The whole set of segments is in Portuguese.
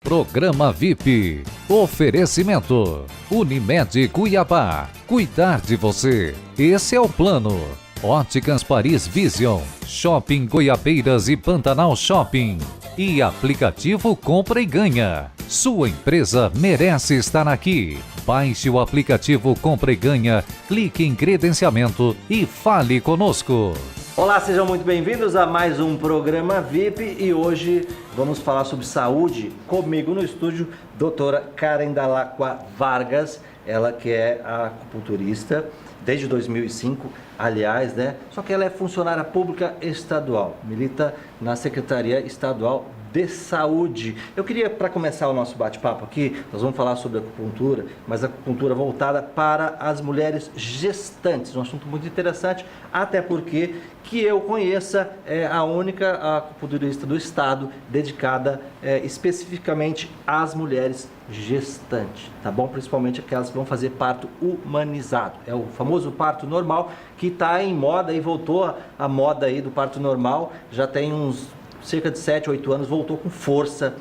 Programa VIP. Oferecimento. Unimed Cuiabá. Cuidar de você. Esse é o plano. Óticas Paris Vision. Shopping Goiabeiras e Pantanal Shopping. E aplicativo Compra e Ganha. Sua empresa merece estar aqui. Baixe o aplicativo Compra e Ganha, clique em credenciamento e fale conosco. Olá, sejam muito bem-vindos a mais um programa VIP e hoje vamos falar sobre saúde. Comigo no estúdio, doutora Karen Dalacqua Vargas, ela que é acupunturista desde 2005, aliás, né? Só que ela é funcionária pública estadual, milita na Secretaria Estadual de Saúde. Eu queria, para começar o nosso bate-papo aqui, nós vamos falar sobre acupuntura, mas acupuntura voltada para as mulheres gestantes, um assunto muito interessante, até porque que eu conheça é a única acupunturista do estado dedicada especificamente às mulheres gestantes, tá bom? Principalmente aquelas que vão fazer parto humanizado, é o famoso parto normal que está em moda e voltou à moda aí do parto normal, já tem uns cerca de 7, 8 anos, voltou com força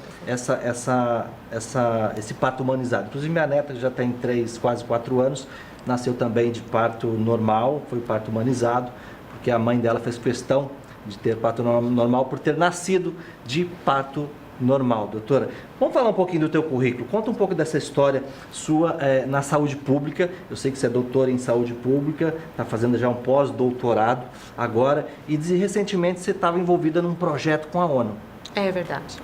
esse parto humanizado. Inclusive minha neta, que já tem 3, quase 4 anos, nasceu também de parto normal, foi parto humanizado, porque a mãe dela fez questão de ter parto normal por ter nascido de parto normal. Doutora, vamos falar um pouquinho do teu currículo, conta um pouco dessa história sua na saúde pública. Eu sei que você é doutora em saúde pública, está fazendo já um pós-doutorado agora, e recentemente você estava envolvida num projeto com a ONU. É verdade.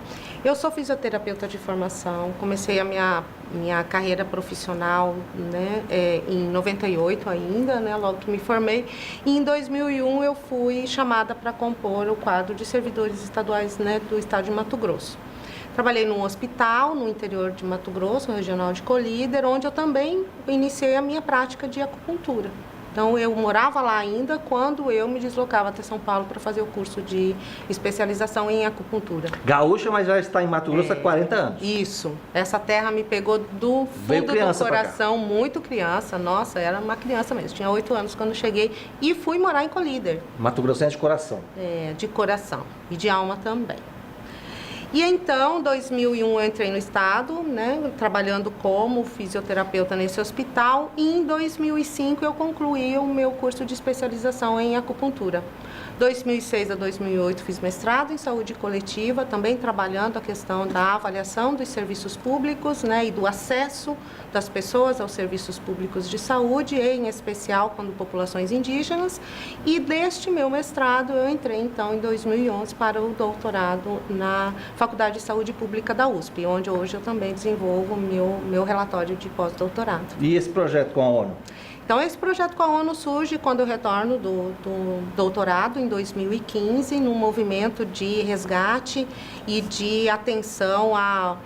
Eu sou fisioterapeuta de formação, comecei a minha carreira profissional, né, em 98 ainda, né, logo que me formei, e em 2001 eu fui chamada para compor o quadro de servidores estaduais, né, do estado de Mato Grosso. Trabalhei num hospital no interior de Mato Grosso, regional de Colíder, onde eu também iniciei a minha prática de acupuntura. Então, eu morava lá ainda quando eu me deslocava até São Paulo para fazer o curso de especialização em acupuntura. Gaúcha, mas já está em Mato Grosso há 40 anos. Isso. Essa terra me pegou do fundo do coração, muito criança. Nossa, era uma criança mesmo. Tinha 8 anos quando cheguei e fui morar em Colíder. Mato Grosso é de coração. É, de coração. E de alma também. E então, em 2001, eu entrei no estado, né, trabalhando como fisioterapeuta nesse hospital, e em 2005 eu concluí o meu curso de especialização em acupuntura. 2006 a 2008 fiz mestrado em saúde coletiva, também trabalhando a questão da avaliação dos serviços públicos, né, e do acesso das pessoas aos serviços públicos de saúde, em especial quando populações indígenas. E deste meu mestrado eu entrei então em 2011 para o doutorado na Faculdade de Saúde Pública da USP, onde hoje eu também desenvolvo meu relatório de pós-doutorado. E esse projeto com a ONU? Então, esse projeto com a ONU surge quando eu retorno do doutorado, em 2015, num movimento de resgate e de atenção a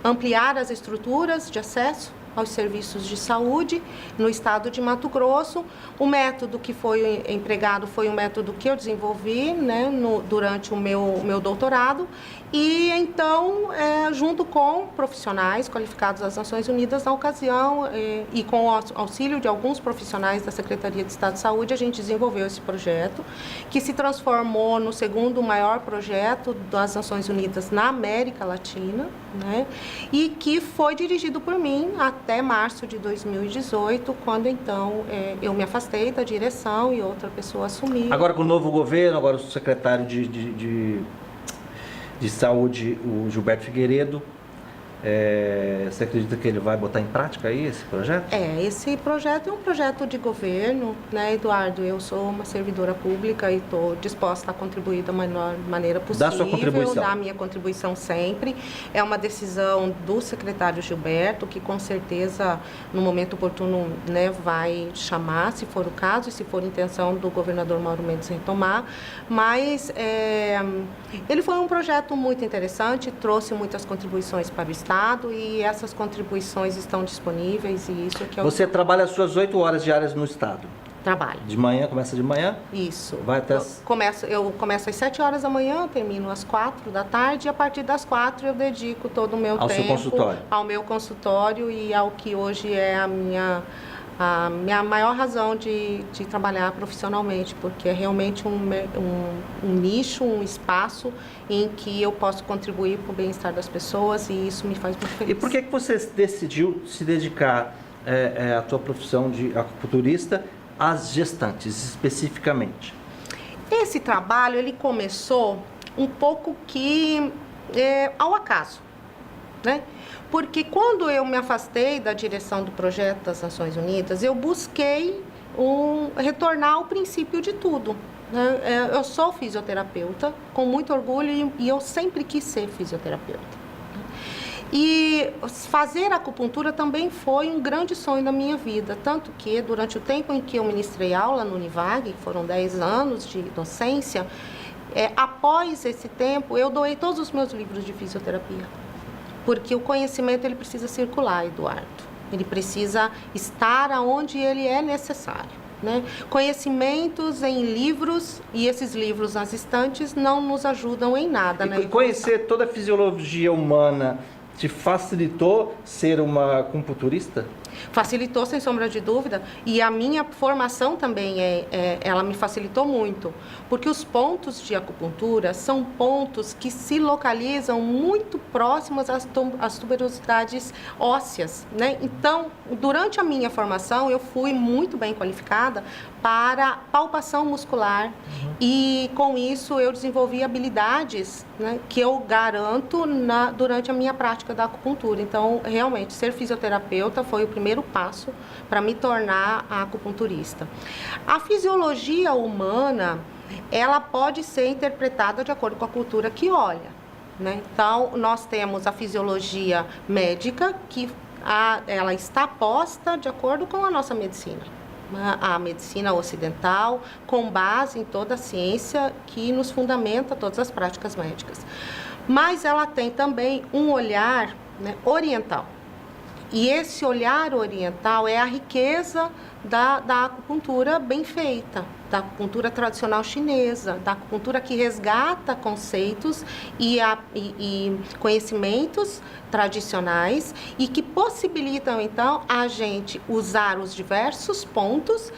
ampliar as estruturas de acesso aos serviços de saúde no estado de Mato Grosso. O método que foi empregado foi um método que eu desenvolvi, né, durante o meu doutorado, e então, junto com profissionais qualificados das Nações Unidas na ocasião, e com o auxílio de alguns profissionais da Secretaria de Estado de Saúde, a gente desenvolveu esse projeto, que se transformou no segundo maior projeto das Nações Unidas na América Latina, né, e que foi dirigido por mim até março de 2018, quando então eu me afastei da direção e outra pessoa assumiu. Agora com o novo governo, agora o secretário de Saúde, o Gilberto Figueiredo, você acredita que ele vai botar em prática aí esse projeto? Esse projeto é um projeto de governo, né, Eduardo? Eu sou uma servidora pública e estou disposta a contribuir da melhor maneira possível. Dá sua contribuição. Dar a minha contribuição sempre. É uma decisão do secretário Gilberto, que com certeza, no momento oportuno, né, vai chamar, se for o caso, e se for intenção do governador Mauro Mendes retomar. Mas ele foi um projeto muito interessante, trouxe muitas contribuições para o Estado, e essas contribuições estão disponíveis, e isso que Você trabalha as suas 8 horas diárias no estado? Trabalho. De manhã, começa de manhã? Isso. Vai até Eu começo às 7 horas da manhã, termino às 4 da tarde, e a partir das 4 eu dedico todo o meu tempo ao seu consultório. Ao meu consultório e ao que hoje é a minha a minha maior razão de trabalhar profissionalmente, porque é realmente um nicho, um espaço em que eu posso contribuir para o bem-estar das pessoas, e isso me faz muito feliz. E por que você decidiu se dedicar à tua profissão de acupunturista às gestantes, especificamente? Esse trabalho, ele começou um pouco que ao acaso, né? Porque quando eu me afastei da direção do projeto das Nações Unidas, eu busquei retornar ao princípio de tudo, né? Eu sou fisioterapeuta, com muito orgulho, e eu sempre quis ser fisioterapeuta. E fazer acupuntura também foi um grande sonho da minha vida, tanto que durante o tempo em que eu ministrei aula no Univag, foram 10 anos de docência, após esse tempo eu doei todos os meus livros de fisioterapia. Porque o conhecimento, ele precisa circular, Eduardo. Ele precisa estar onde ele é necessário, né? Conhecimentos em livros, e esses livros nas estantes não nos ajudam em nada, né? Conhecer toda a fisiologia humana te facilitou ser uma acupunturista? Facilitou, sem sombra de dúvida, e a minha formação também ela me facilitou muito, porque os pontos de acupuntura são pontos que se localizam muito próximos às tuberosidades ósseas, né? Então, durante a minha formação, eu fui muito bem qualificada para palpação muscular, e com isso eu desenvolvi habilidades, né, que eu garanto durante a minha prática da acupuntura. Então, realmente, ser fisioterapeuta foi o primeiro passo para me tornar acupunturista. A fisiologia humana, ela pode ser interpretada de acordo com a cultura que olha, né? Então, nós temos a fisiologia médica, que ela está posta de acordo com a nossa medicina. A medicina ocidental, com base em toda a ciência que nos fundamenta todas as práticas médicas. Mas ela tem também um olhar, né, oriental. E esse olhar oriental é a riqueza da acupuntura bem feita, da acupuntura tradicional chinesa, da acupuntura que resgata conceitos e conhecimentos tradicionais, e que possibilitam, então, a gente usar os diversos pontos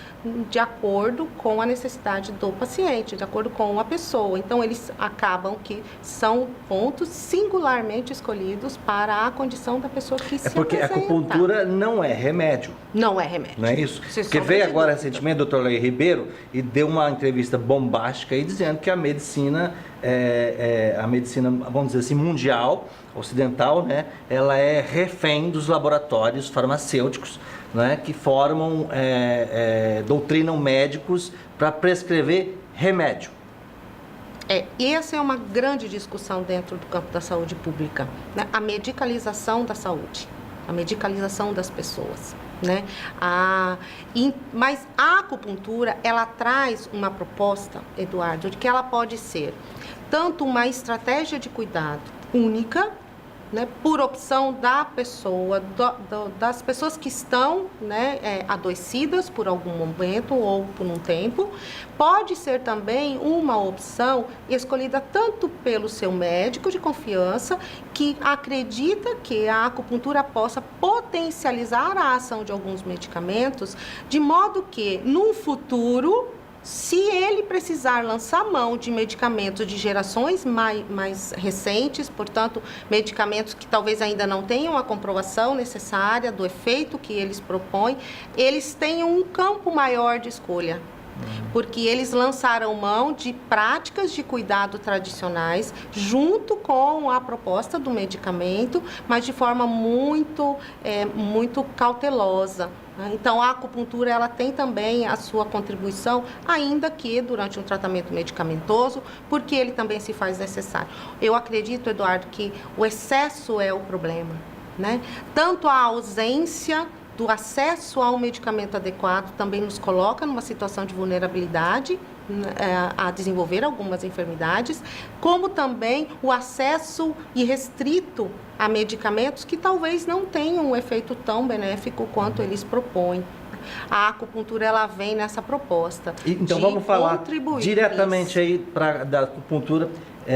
de acordo com a necessidade do paciente, de acordo com a pessoa. Então, eles acabam que são pontos singularmente escolhidos para a condição da pessoa que se apresenta. Porque a acupuntura não é remédio. Não é remédio. Não é isso? Porque veio agora recentemente o Dr. Lei Ribeiro e deu uma entrevista bombástica aí dizendo que a medicina, vamos dizer assim, mundial, ocidental, né, ela é refém dos laboratórios farmacêuticos, né, que formam, doutrinam médicos para prescrever remédio. E essa é uma grande discussão dentro do campo da saúde pública, né? A medicalização da saúde, a medicalização das pessoas, né? Mas a acupuntura, ela traz uma proposta, Eduardo, de que ela pode ser tanto uma estratégia de cuidado única, né, por opção da pessoa, das pessoas que estão, né, adoecidas por algum momento ou por um tempo. Pode ser também uma opção escolhida tanto pelo seu médico de confiança, que acredita que a acupuntura possa potencializar a ação de alguns medicamentos, de modo que, num futuro, se ele precisar lançar mão de medicamentos de gerações mais recentes, portanto, medicamentos que talvez ainda não tenham a comprovação necessária do efeito que eles propõem, eles tenham um campo maior de escolha. Porque eles lançaram mão de práticas de cuidado tradicionais junto com a proposta do medicamento, mas de forma muito cautelosa. Então, a acupuntura, ela tem também a sua contribuição, ainda que durante um tratamento medicamentoso, porque ele também se faz necessário. Eu acredito, Eduardo, que o excesso é o problema, né? Tanto a ausência do acesso ao medicamento adequado também nos coloca numa situação de vulnerabilidade a desenvolver algumas enfermidades, como também o acesso irrestrito a medicamentos que talvez não tenham um efeito tão benéfico quanto eles propõem. A acupuntura, ela vem nessa proposta. Então vamos falar diretamente aí da acupuntura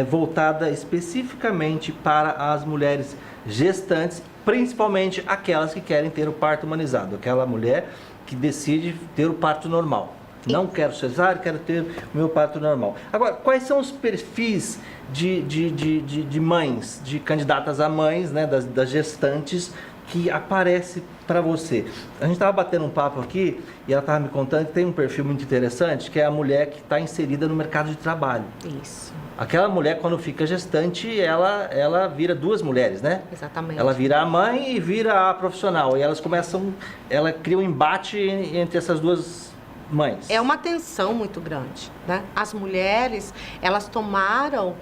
voltada especificamente para as mulheres gestantes, principalmente aquelas que querem ter o parto humanizado, aquela mulher que decide ter o parto normal. Não quero cesárea, quero ter o meu parto normal. Agora, quais são os perfis de mães, de candidatas a mães, né, das gestantes, que aparece para você? A gente estava batendo um papo aqui e ela estava me contando que tem um perfil muito interessante, que é a mulher que está inserida no mercado de trabalho. Isso. Aquela mulher, quando fica gestante, ela vira duas mulheres, né? Exatamente. Ela vira a mãe e vira a profissional. E ela cria um embate entre essas duas mães. É uma tensão muito grande, né? As mulheres, elas tomaram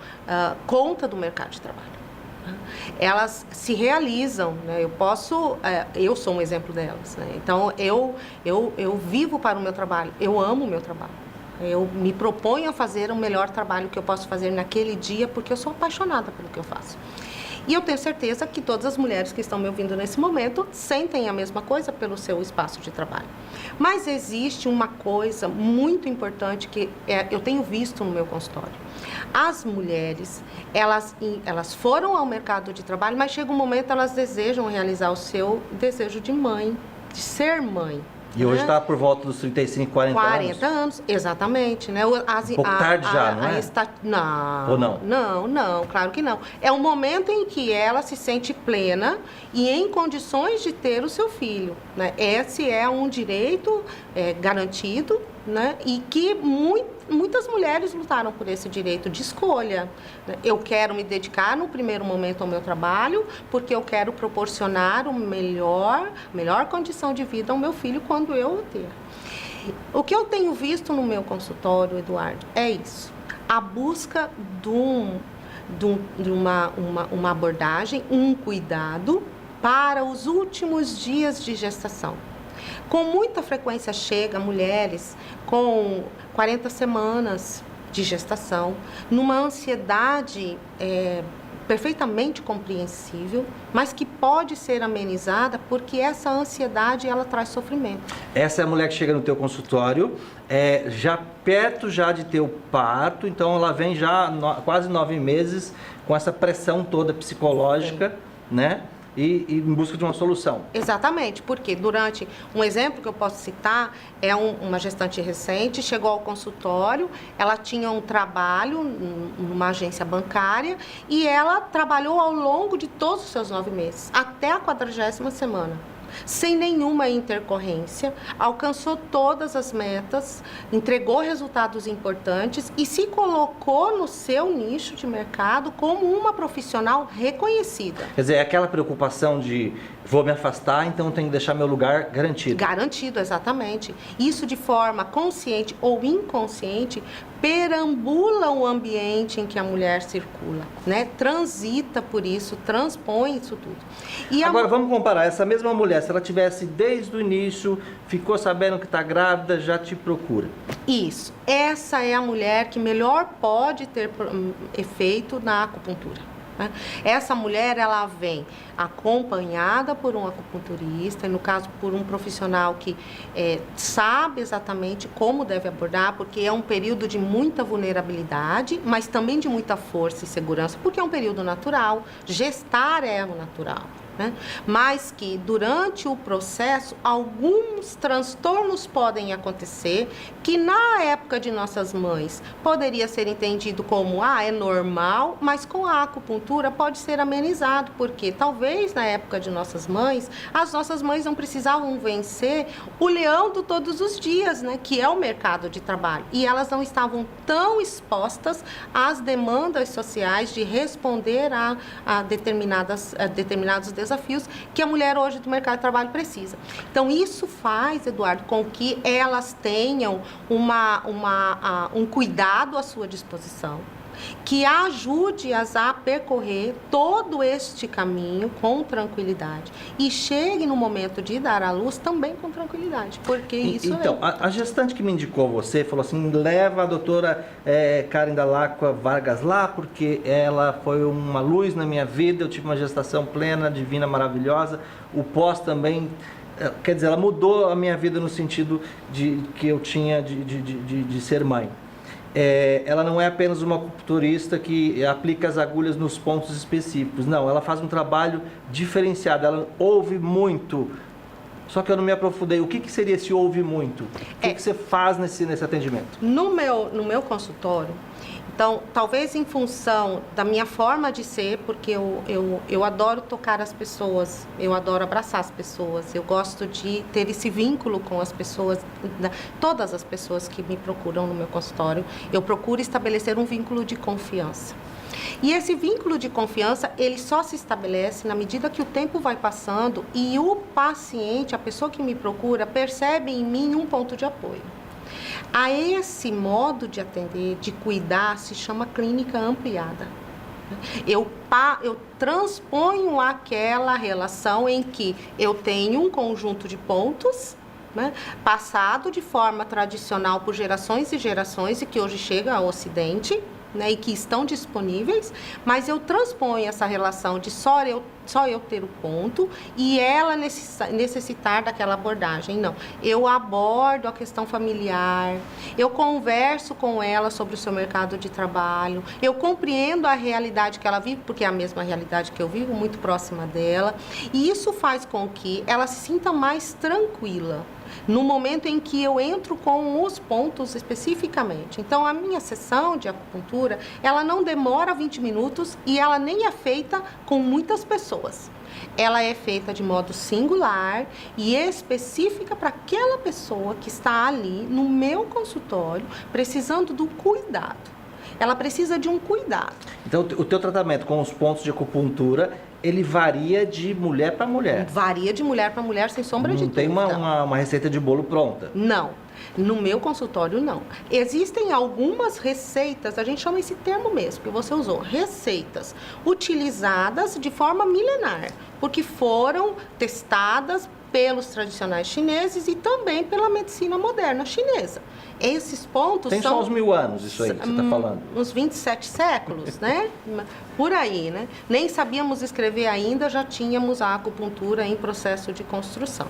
conta do mercado de trabalho. Elas se realizam, né? Eu sou um exemplo delas, né? Então, eu vivo para o meu trabalho, eu amo o meu trabalho. Eu me proponho a fazer o melhor trabalho que eu posso fazer naquele dia, porque eu sou apaixonada pelo que eu faço. E eu tenho certeza que todas as mulheres que estão me ouvindo nesse momento sentem a mesma coisa pelo seu espaço de trabalho. Mas existe uma coisa muito importante que eu tenho visto no meu consultório. As mulheres, elas foram ao mercado de trabalho, mas chega um momento elas desejam realizar o seu desejo de mãe, de ser mãe. E hoje está por volta dos 35, 40 anos? 40 anos, exatamente. Né? Um pouco tarde já, não é? Não. Ou não? Não, claro que não. É um momento em que ela se sente plena e em condições de ter o seu filho. Né? Esse é um direito garantido, né? E que muitas mulheres lutaram por esse direito de escolha. Eu quero me dedicar no primeiro momento ao meu trabalho porque eu quero proporcionar a melhor condição de vida ao meu filho quando eu o ter. O que eu tenho visto no meu consultório, Eduardo, é isso. A busca de uma abordagem, um cuidado para os últimos dias de gestação. Com muita frequência chega mulheres com 40 semanas de gestação, numa ansiedade perfeitamente compreensível, mas que pode ser amenizada porque essa ansiedade ela traz sofrimento. Essa é a mulher que chega no teu consultório, já perto de ter o parto, então ela vem já quase 9 meses com essa pressão toda psicológica, né? E em busca de uma solução. Exatamente, porque durante um exemplo que eu posso citar é uma gestante recente, chegou ao consultório, ela tinha um trabalho numa agência bancária e ela trabalhou ao longo de todos os seus 9 meses, até a 40ª semana. Sem nenhuma intercorrência, alcançou todas as metas, entregou resultados importantes e se colocou no seu nicho de mercado como uma profissional reconhecida. Quer dizer, é aquela preocupação de vou me afastar, então tenho que deixar meu lugar garantido. Garantido, exatamente. Isso de forma consciente ou inconsciente perambula o ambiente em que a mulher circula, né? Transita por isso, transpõe isso tudo. E agora vamos comparar, essa mesma mulher, se ela tivesse desde o início, ficou sabendo que está grávida, já te procura. Isso, essa é a mulher que melhor pode ter efeito na acupuntura. Essa mulher, ela vem acompanhada por um acupunturista, no caso por um profissional que sabe exatamente como deve abordar, porque é um período de muita vulnerabilidade, mas também de muita força e segurança, porque é um período natural, gestar é o natural. Né? Mas que durante o processo alguns transtornos podem acontecer que na época de nossas mães poderia ser entendido como é normal, mas com a acupuntura pode ser amenizado, porque talvez na época de nossas mães, as nossas mães não precisavam vencer o leão de todos os dias, né? Que é o mercado de trabalho, e elas não estavam tão expostas às demandas sociais de responder a determinados desafios que a mulher hoje do mercado de trabalho precisa. Então, isso faz, Eduardo, com que elas tenham um cuidado à sua disposição, que ajude-as a percorrer todo este caminho com tranquilidade e chegue no momento de dar à luz também com tranquilidade, porque isso então, a gestante que me indicou você falou assim, leva a doutora Karen Dalacqua Vargas lá, porque ela foi uma luz na minha vida, eu tive uma gestação plena, divina, maravilhosa, o pós também, quer dizer, ela mudou a minha vida no sentido que eu tinha de ser mãe. ela não é apenas uma acupunturista que aplica as agulhas nos pontos específicos. Não, ela faz um trabalho diferenciado, ela ouve muito. Só que eu não me aprofundei. O que seria esse ouve muito? O que você faz nesse atendimento? No meu consultório, então, talvez em função da minha forma de ser, porque eu adoro tocar as pessoas, eu adoro abraçar as pessoas, eu gosto de ter esse vínculo com as pessoas, todas as pessoas que me procuram no meu consultório, eu procuro estabelecer um vínculo de confiança. E esse vínculo de confiança, ele só se estabelece na medida que o tempo vai passando e o paciente, a pessoa que me procura, percebe em mim um ponto de apoio. A esse modo de atender, de cuidar, se chama clínica ampliada. Eu transponho aquela relação em que eu tenho um conjunto de pontos, né, passado de forma tradicional por gerações e gerações e que hoje chega ao Ocidente, né, e que estão disponíveis, mas eu transponho essa relação de só eu ter o ponto e ela necessitar daquela abordagem. Não, eu abordo a questão familiar, eu converso com ela sobre o seu mercado de trabalho, eu compreendo a realidade que ela vive, porque é a mesma realidade que eu vivo, muito próxima dela, e isso faz com que ela se sinta mais tranquila no momento em que eu entro com os pontos especificamente. Então, a minha sessão de acupuntura, ela não demora 20 minutos e ela nem é feita com muitas pessoas. Ela é feita de modo singular e específica para aquela pessoa que está ali no meu consultório, precisando do cuidado. Ela precisa de um cuidado. Então, o teu tratamento com os pontos de acupuntura, ele varia de mulher para mulher? Varia de mulher para mulher, sem sombra de dúvida. Não tem uma receita de bolo pronta? Não. No meu consultório, não. Existem algumas receitas, a gente chama esse termo mesmo, que você usou, receitas utilizadas de forma milenar, porque foram testadas pelos tradicionais chineses e também pela medicina moderna chinesa. Esses pontos tem só uns 1000 anos isso aí que você está falando. Uns 27 séculos, né? Por aí, né? Nem sabíamos escrever ainda, já tínhamos a acupuntura em processo de construção.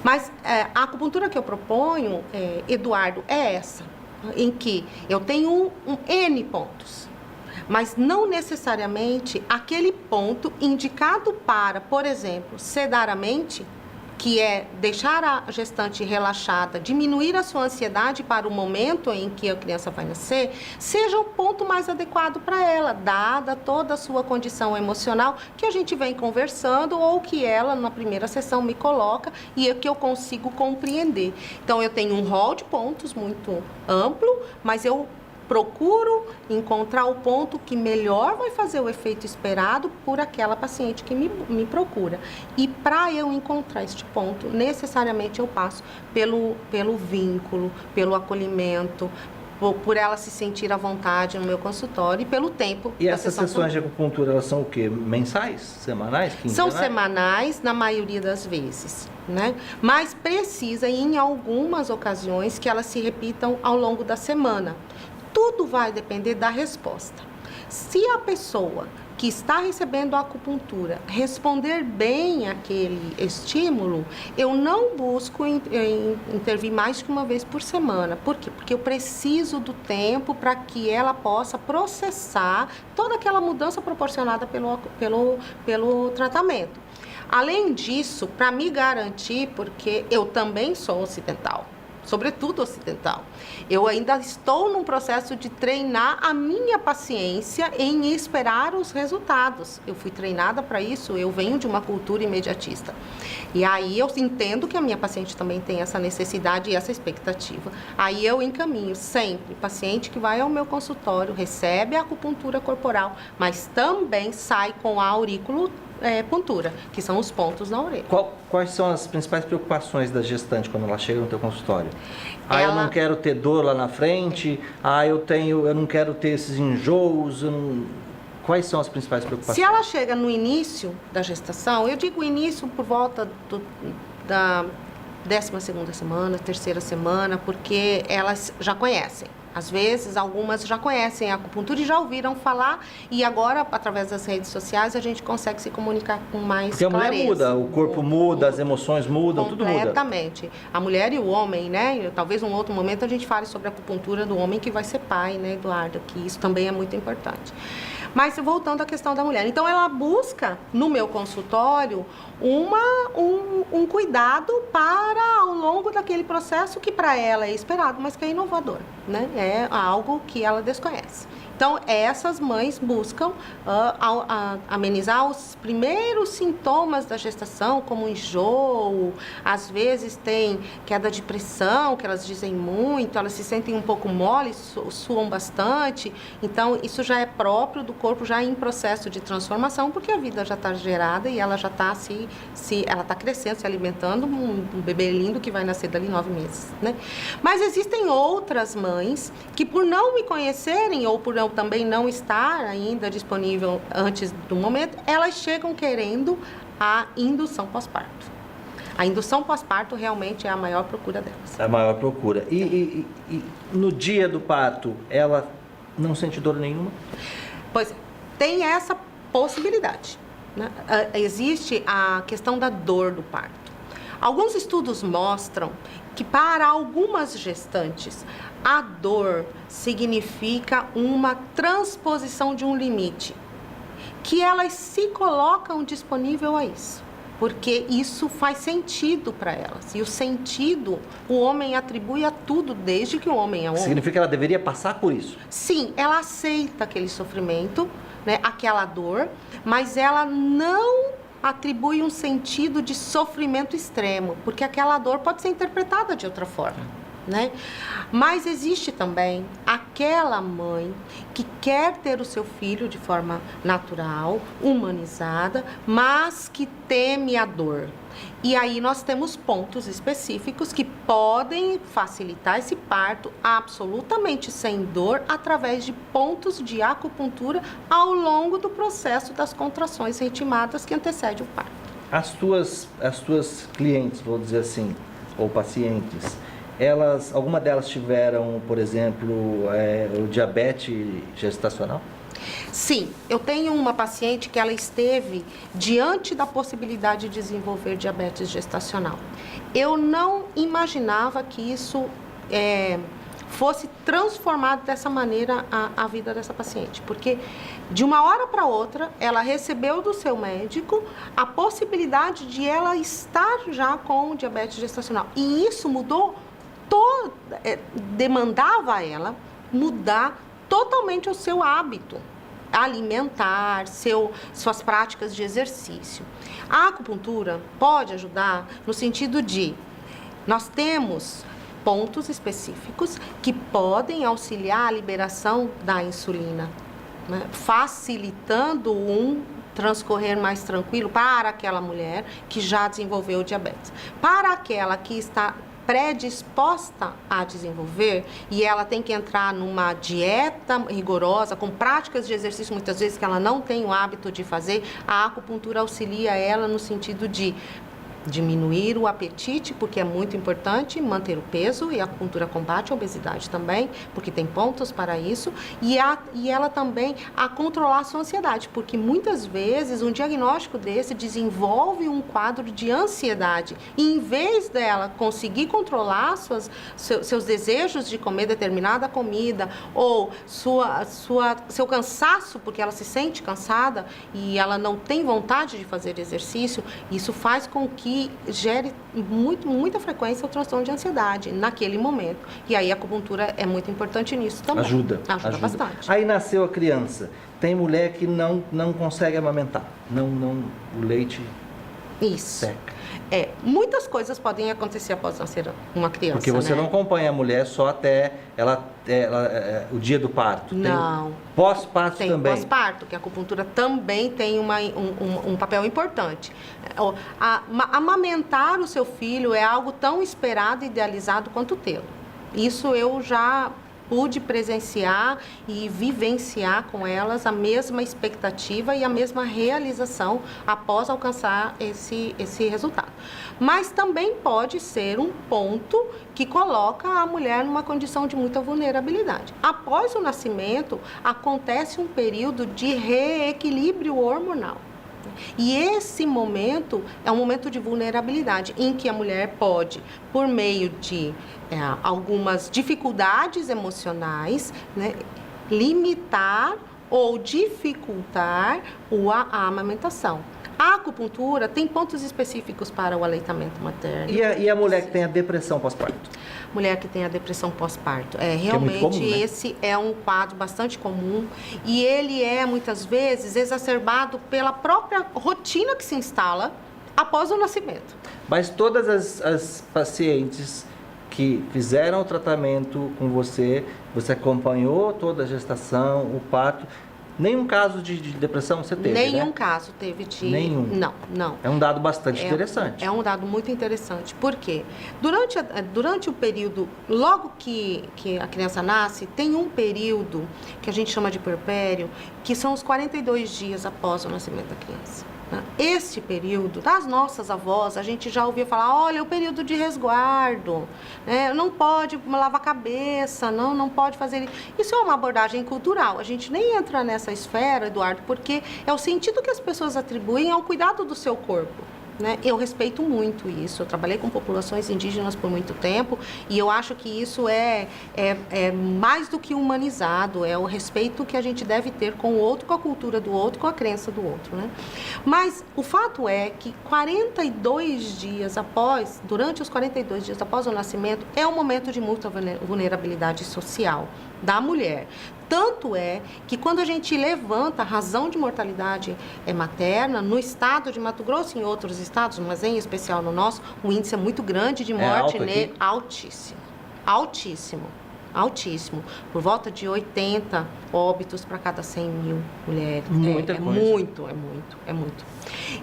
Mas a acupuntura que eu proponho, Eduardo, é essa, em que eu tenho N pontos, mas não necessariamente aquele ponto indicado para, por exemplo, sedar a mente, que é deixar a gestante relaxada, diminuir a sua ansiedade para o momento em que a criança vai nascer, seja o ponto mais adequado para ela, dada toda a sua condição emocional que a gente vem conversando ou que ela, na primeira sessão, me coloca e que eu consigo compreender. Então, eu tenho um rol de pontos muito amplo, mas eu procuro encontrar o ponto que melhor vai fazer o efeito esperado por aquela paciente que me procura. E para eu encontrar este ponto, necessariamente eu passo pelo vínculo, pelo acolhimento, por ela se sentir à vontade no meu consultório e pelo tempo. E essas sessões de acupuntura, elas são o quê? Mensais? Semanais? Quinzenais? São semanais, na maioria das vezes, né? Mas precisa, em algumas ocasiões, que elas se repitam ao longo da semana. Tudo vai depender da resposta. Se a pessoa que está recebendo a acupuntura responder bem àquele estímulo, eu não busco intervir mais que uma vez por semana. Por quê? Porque eu preciso do tempo para que ela possa processar toda aquela mudança proporcionada pelo tratamento. Além disso, para me garantir, porque eu também sou ocidental, sobretudo ocidental. Eu ainda estou num processo de treinar a minha paciência em esperar os resultados. Eu fui treinada para isso, eu venho de uma cultura imediatista. E aí eu entendo que a minha paciente também tem essa necessidade e essa expectativa. Aí eu encaminho sempre paciente que vai ao meu consultório, recebe a acupuntura corporal, mas também sai com a auriculopuntura, que são os pontos na orelha. Quais são as principais preocupações da gestante quando ela chega no teu consultório? Eu não quero ter dor lá na frente, eu não quero ter esses enjoos, Quais são as principais preocupações? Se ela chega no início da gestação, eu digo início por volta da 12ª semana, 3ª semana, porque elas já conhecem Às vezes, algumas já conhecem a acupuntura e já ouviram falar, e agora, através das redes sociais, a gente consegue se comunicar com mais Porque a mulher clareza. muda, o corpo muda, as emoções mudam, tudo muda. Completamente. A mulher e o homem, né? Talvez em um outro momento a gente fale sobre a acupuntura do homem que vai ser pai, né, Eduardo? Que isso também é muito importante. Mas voltando à questão da mulher. Então, ela busca, no meu consultório, um cuidado para, ao longo daquele processo que para ela é esperado, mas que é inovador, né? É algo que ela desconhece. Então, essas mães buscam amenizar os primeiros sintomas da gestação, como enjoo, às vezes tem queda de pressão, que elas dizem muito, elas se sentem um pouco moles, suam bastante. Então, isso já é próprio do corpo, já em processo de transformação, porque a vida já está gerada e ela já está ela está crescendo, se alimentando, um bebê lindo que vai nascer dali 9 meses, né? Mas existem outras mães que, por não me conhecerem ou por também não estar ainda disponível antes do momento, elas chegam querendo a indução pós-parto. A indução pós-parto realmente é a maior procura delas. A maior procura. E no dia do parto, ela não sente dor nenhuma? Pois tem essa possibilidade, né? Existe a questão da dor do parto. Alguns estudos mostram que para algumas gestantes, a dor significa uma transposição de um limite, que elas se colocam disponível a isso, porque isso faz sentido para elas. E o sentido, o homem atribui a tudo, desde que o homem é homem. Significa que ela deveria passar por isso? Sim, ela aceita aquele sofrimento, né, aquela dor, mas ela não atribui um sentido de sofrimento extremo, porque aquela dor pode ser interpretada de outra forma, né? Mas existe também aquela mãe que quer ter o seu filho de forma natural, humanizada, mas que teme a dor. E aí nós temos pontos específicos que podem facilitar esse parto absolutamente sem dor, através de pontos de acupuntura ao longo do processo das contrações ritmadas que antecede o parto. As tuas clientes, vou dizer assim, ou pacientes, alguma delas tiveram, por exemplo, o diabetes gestacional? Sim, eu tenho uma paciente que ela esteve diante da possibilidade de desenvolver diabetes gestacional. Eu não imaginava que isso fosse transformado dessa maneira a vida dessa paciente, porque de uma hora para outra ela recebeu do seu médico a possibilidade de ela estar já com o diabetes gestacional, e isso mudou, demandava a ela mudar totalmente o seu hábito alimentar, suas práticas de exercício. A acupuntura pode ajudar no sentido de nós temos pontos específicos que podem auxiliar a liberação da insulina, né, facilitando um transcorrer mais tranquilo para aquela mulher que já desenvolveu diabetes. Para aquela que está predisposta a desenvolver e ela tem que entrar numa dieta rigorosa, com práticas de exercício muitas vezes que ela não tem o hábito de fazer, a acupuntura auxilia ela no sentido de diminuir o apetite, porque é muito importante manter o peso, e a acupuntura combate a obesidade também, porque tem pontos para isso, e ela também a controlar a sua ansiedade, porque muitas vezes um diagnóstico desse desenvolve um quadro de ansiedade, e em vez dela conseguir controlar seus desejos de comer determinada comida, ou seu cansaço, porque ela se sente cansada e ela não tem vontade de fazer exercício, isso faz com que gere muita frequência o transtorno de ansiedade naquele momento. E aí a acupuntura é muito importante nisso também. Ajuda bastante. Aí nasceu a criança. Tem mulher que não consegue amamentar. O leite seca. Muitas coisas podem acontecer após nascer uma criança. Porque você, né, não acompanha a mulher só até o dia do parto. Não. Pós-parto também. Tem pós-parto, que a acupuntura também tem um papel importante. Amamentar o seu filho é algo tão esperado e idealizado quanto tê-lo. Isso eu já pude presenciar e vivenciar com elas a mesma expectativa e a mesma realização após alcançar esse resultado. Mas também pode ser um ponto que coloca a mulher numa condição de muita vulnerabilidade. Após o nascimento, acontece um período de reequilíbrio hormonal. E esse momento é um momento de vulnerabilidade, em que a mulher pode, por meio de algumas dificuldades emocionais, né, limitar ou dificultar a amamentação. A acupuntura tem pontos específicos para o aleitamento materno. E a mulher que tem a depressão pós-parto? Mulher que tem a depressão pós-parto. Realmente, é muito comum, né? Esse é um quadro bastante comum e ele é, muitas vezes, exacerbado pela própria rotina que se instala após o nascimento. Mas todas as pacientes que fizeram o tratamento com você acompanhou toda a gestação, o parto. Nenhum caso de depressão você teve, Nenhum né? caso teve de... Nenhum? Não. É um dado bastante interessante. É um dado muito interessante. Por quê? Durante o período, logo que a criança nasce, tem um período que a gente chama de puerpério, que são os 42 dias após o nascimento da criança. Este período, das nossas avós, a gente já ouvia falar, olha, o período de resguardo, né? Não pode lavar a cabeça, não pode fazer... Isso é uma abordagem cultural, a gente nem entra nessa esfera, Eduardo, porque é o sentido que as pessoas atribuem ao cuidado do seu corpo. Né? Eu respeito muito isso, eu trabalhei com populações indígenas por muito tempo e eu acho que isso é mais do que humanizado, é o respeito que a gente deve ter com o outro, com a cultura do outro, com a crença do outro. Né? Mas o fato é que 42 dias após, durante os 42 dias após o nascimento, é um momento de muita vulnerabilidade social da mulher. Tanto é que quando a gente levanta a razão de mortalidade materna, no estado de Mato Grosso e em outros estados, mas em especial no nosso, o índice é muito grande de morte altíssimo. Por volta de 80 óbitos para cada 100 mil mulheres. Muita coisa. É muito.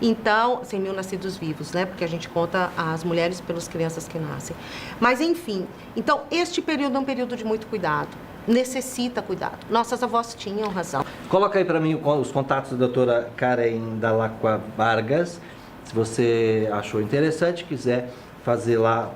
Então, 100 mil nascidos vivos, né? Porque a gente conta as mulheres pelas crianças que nascem. Mas, enfim, então, este período é um período de muito cuidado. Necessita cuidado. Nossas avós tinham razão. Coloca aí para mim os contatos da doutora Karen Dalacqua Vargas. Se você achou interessante, quiser fazer lá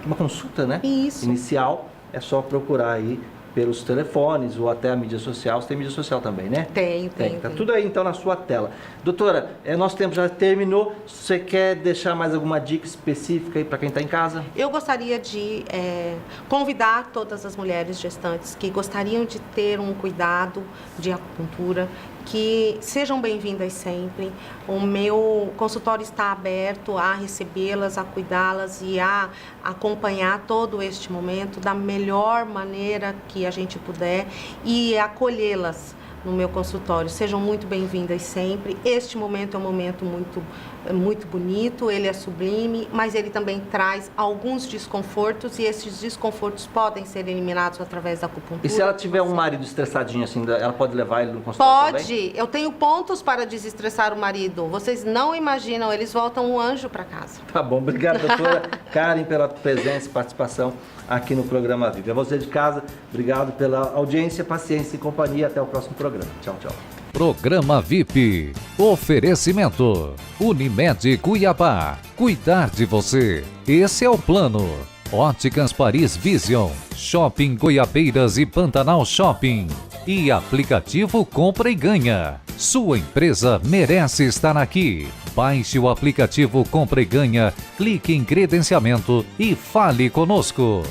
uma consulta, né? Isso. Inicial, é só procurar aí pelos telefones ou até a mídia social. Você tem mídia social também, né? Tem. Tá tudo aí então na sua tela. Doutora, nosso tempo já terminou. Você quer deixar mais alguma dica específica aí para quem está em casa? Eu gostaria de convidar todas as mulheres gestantes que gostariam de ter um cuidado de acupuntura, que sejam bem-vindas sempre. O meu consultório está aberto a recebê-las, a cuidá-las e a acompanhar todo este momento da melhor maneira que a gente puder e acolhê-las no meu consultório. Sejam muito bem-vindas sempre. Este momento é um momento muito bonito, ele é sublime, mas ele também traz alguns desconfortos e esses desconfortos podem ser eliminados através da acupuntura. E se ela tiver um marido estressadinho assim, ela pode levar ele no consultório também? Pode. Eu tenho pontos para desestressar o marido. Vocês não imaginam, eles voltam um anjo para casa. Tá bom. Obrigado, doutora Karen, pela presença e participação aqui no programa Vive. A você de casa, obrigado pela audiência, paciência e companhia. Até o próximo programa. Tchau. Programa VIP. Oferecimento. Unimed Cuiabá. Cuidar de você. Esse é o plano. Óticas Paris Vision. Shopping Goiabeiras e Pantanal Shopping. E aplicativo Compra e Ganha. Sua empresa merece estar aqui. Baixe o aplicativo Compra e Ganha, clique em credenciamento e fale conosco.